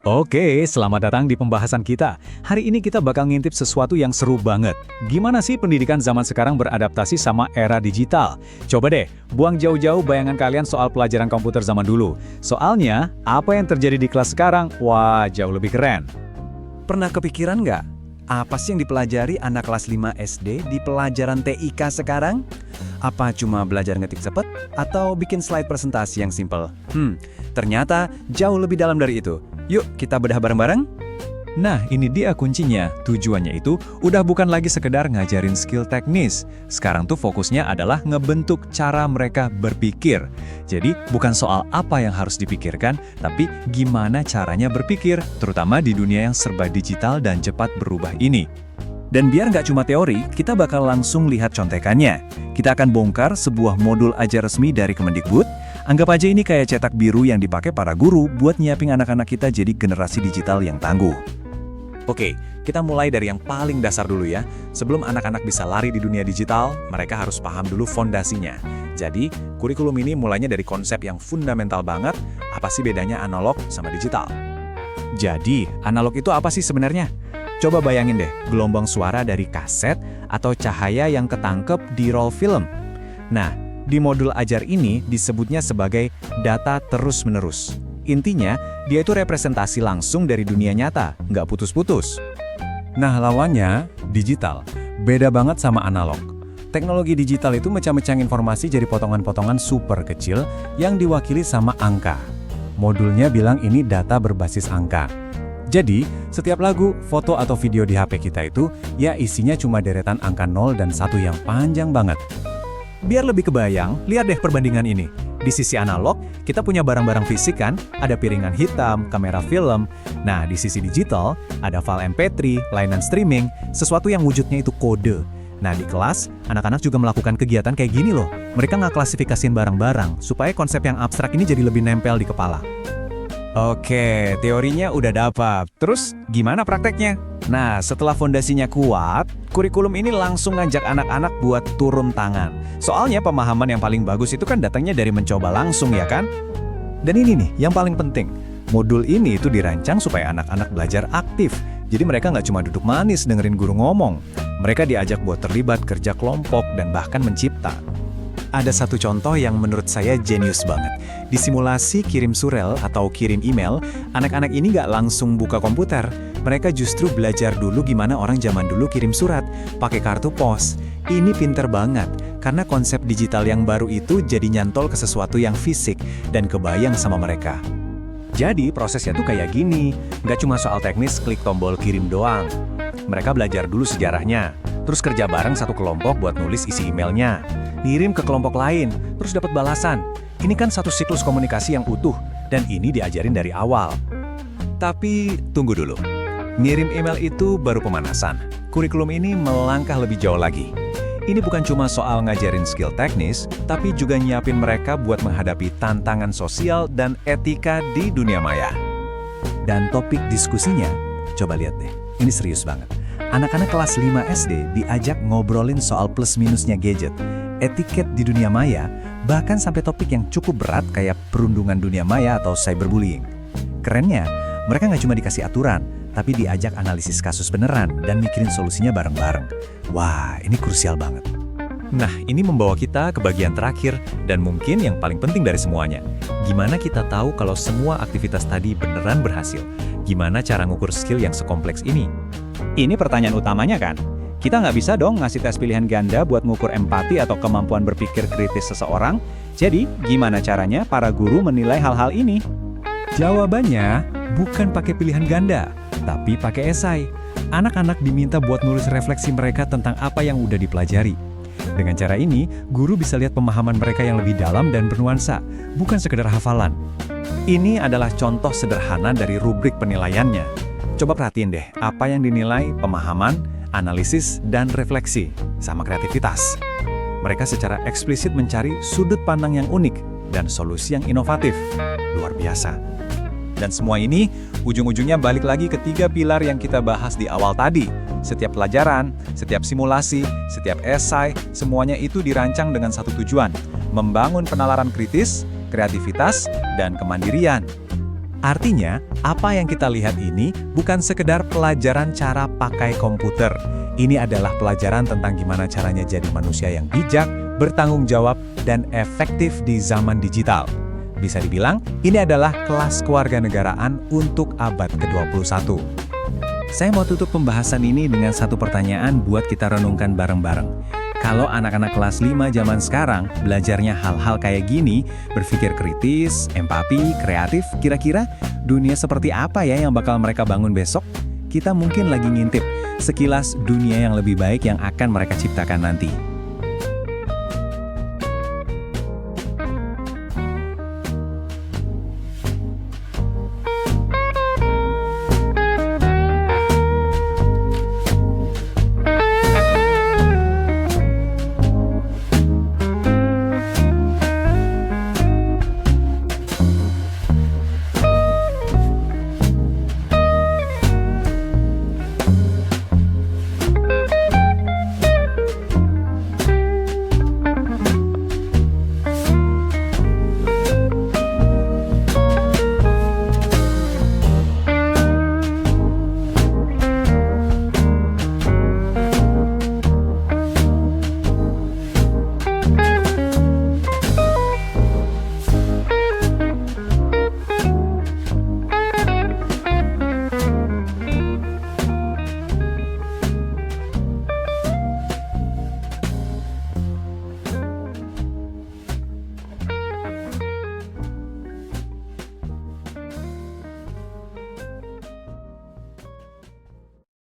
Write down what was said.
Oke, selamat datang di pembahasan kita. Hari ini kita bakal ngintip sesuatu yang seru banget. Gimana sih pendidikan zaman sekarang beradaptasi sama era digital? Coba deh, buang jauh-jauh bayangan kalian soal pelajaran komputer zaman dulu. Soalnya, apa yang terjadi di kelas sekarang, wah jauh lebih keren. Pernah kepikiran nggak? Apa sih yang dipelajari anak kelas 5 SD di pelajaran TIK sekarang? Apa cuma belajar ngetik cepet? Atau bikin slide presentasi yang simple? Ternyata jauh lebih dalam dari itu. Yuk kita bedah bareng-bareng? Nah, ini dia kuncinya. Tujuannya itu udah bukan lagi sekedar ngajarin skill teknis. Sekarang tuh fokusnya adalah ngebentuk cara mereka berpikir. Jadi, bukan soal apa yang harus dipikirkan, tapi gimana caranya berpikir, terutama di dunia yang serba digital dan cepat berubah ini. Dan biar nggak cuma teori, kita bakal langsung lihat contekannya. Kita akan bongkar sebuah modul ajar resmi dari Kemendikbud. Anggap aja ini kayak cetak biru yang dipakai para guru buat nyiapin anak-anak kita jadi generasi digital yang tangguh. Oke, kita mulai dari yang paling dasar dulu ya. Sebelum anak-anak bisa lari di dunia digital, mereka harus paham dulu fondasinya. Jadi, kurikulum ini mulainya dari konsep yang fundamental banget, apa sih bedanya analog sama digital. Jadi, analog itu apa sih sebenarnya? Coba bayangin deh, gelombang suara dari kaset atau cahaya yang ketangkep di roll film. Nah, di modul ajar ini disebutnya sebagai data terus-menerus. Intinya, dia itu representasi langsung dari dunia nyata, nggak putus-putus. Nah, lawannya, digital. Beda banget sama analog. Teknologi digital itu mecah-mecahin informasi jadi potongan-potongan super kecil yang diwakili sama angka. Modulnya bilang ini data berbasis angka. Jadi, setiap lagu, foto atau video di HP kita itu, ya isinya cuma deretan angka 0 dan 1 yang panjang banget. Biar lebih kebayang, lihat deh perbandingan ini. Di sisi analog, kita punya barang-barang fisik kan, ada piringan hitam, kamera film. Nah, di sisi digital, ada file MP3, layanan streaming, sesuatu yang wujudnya itu kode. Nah, di kelas, anak-anak juga melakukan kegiatan kayak gini loh. Mereka nggak klasifikasiin barang-barang, supaya konsep yang abstrak ini jadi lebih nempel di kepala. Oke, teorinya udah dapat. Terus, gimana prakteknya? Nah, setelah fondasinya kuat, kurikulum ini langsung ngajak anak-anak buat turun tangan. Soalnya pemahaman yang paling bagus itu kan datangnya dari mencoba langsung ya kan? Dan ini nih, yang paling penting. Modul ini itu dirancang supaya anak-anak belajar aktif. Jadi mereka nggak cuma duduk manis dengerin guru ngomong. Mereka diajak buat terlibat kerja kelompok dan bahkan mencipta. Ada satu contoh yang menurut saya jenius banget. Di simulasi kirim surel atau kirim email, anak-anak ini nggak langsung buka komputer. Mereka justru belajar dulu gimana orang zaman dulu kirim surat, pakai kartu pos. Ini pinter banget, karena konsep digital yang baru itu jadi nyantol ke sesuatu yang fisik dan kebayang sama mereka. Jadi prosesnya tuh kayak gini, nggak cuma soal teknis klik tombol kirim doang. Mereka belajar dulu sejarahnya, terus kerja bareng satu kelompok buat nulis isi emailnya, ngirim ke kelompok lain, terus dapat balasan. Ini kan satu siklus komunikasi yang utuh, dan ini diajarin dari awal. Tapi tunggu dulu, ngirim email itu baru pemanasan. Kurikulum ini melangkah lebih jauh lagi. Ini bukan cuma soal ngajarin skill teknis, tapi juga nyiapin mereka buat menghadapi tantangan sosial dan etika di dunia maya. Dan topik diskusinya, coba lihat deh, ini serius banget. Anak-anak kelas 5 SD diajak ngobrolin soal plus-minusnya gadget, etiket di dunia maya, bahkan sampai topik yang cukup berat kayak perundungan dunia maya atau cyberbullying. Kerennya, mereka nggak cuma dikasih aturan, tapi diajak analisis kasus beneran dan mikirin solusinya bareng-bareng. Wah, ini krusial banget. Nah, ini membawa kita ke bagian terakhir dan mungkin yang paling penting dari semuanya. Gimana kita tahu kalau semua aktivitas tadi beneran berhasil? Gimana cara ngukur skill yang sekompleks ini? Ini pertanyaan utamanya kan? Kita nggak bisa dong ngasih tes pilihan ganda buat ngukur empati atau kemampuan berpikir kritis seseorang. Jadi, gimana caranya para guru menilai hal-hal ini? Jawabannya bukan pakai pilihan ganda, tapi pakai esai. Anak-anak diminta buat nulis refleksi mereka tentang apa yang udah dipelajari. Dengan cara ini, guru bisa lihat pemahaman mereka yang lebih dalam dan bernuansa, bukan sekedar hafalan. Ini adalah contoh sederhana dari rubrik penilaiannya. Coba perhatiin deh, apa yang dinilai pemahaman, analisis, dan refleksi, sama kreativitas. Mereka secara eksplisit mencari sudut pandang yang unik dan solusi yang inovatif. Luar biasa. Dan semua ini ujung-ujungnya balik lagi ke 3 pilar yang kita bahas di awal tadi. Setiap pelajaran, setiap simulasi, setiap esai, semuanya itu dirancang dengan satu tujuan, membangun penalaran kritis, kreativitas, dan kemandirian. Artinya, apa yang kita lihat ini bukan sekedar pelajaran cara pakai komputer. Ini adalah pelajaran tentang gimana caranya jadi manusia yang bijak, bertanggung jawab, dan efektif di zaman digital. Bisa dibilang, ini adalah kelas kewarganegaraan untuk abad ke-21. Saya mau tutup pembahasan ini dengan satu pertanyaan buat kita renungkan bareng-bareng. Kalau anak-anak kelas 5 zaman sekarang belajarnya hal-hal kayak gini, berpikir kritis, empati, kreatif, kira-kira dunia seperti apa ya yang bakal mereka bangun besok? Kita mungkin lagi ngintip sekilas dunia yang lebih baik yang akan mereka ciptakan nanti.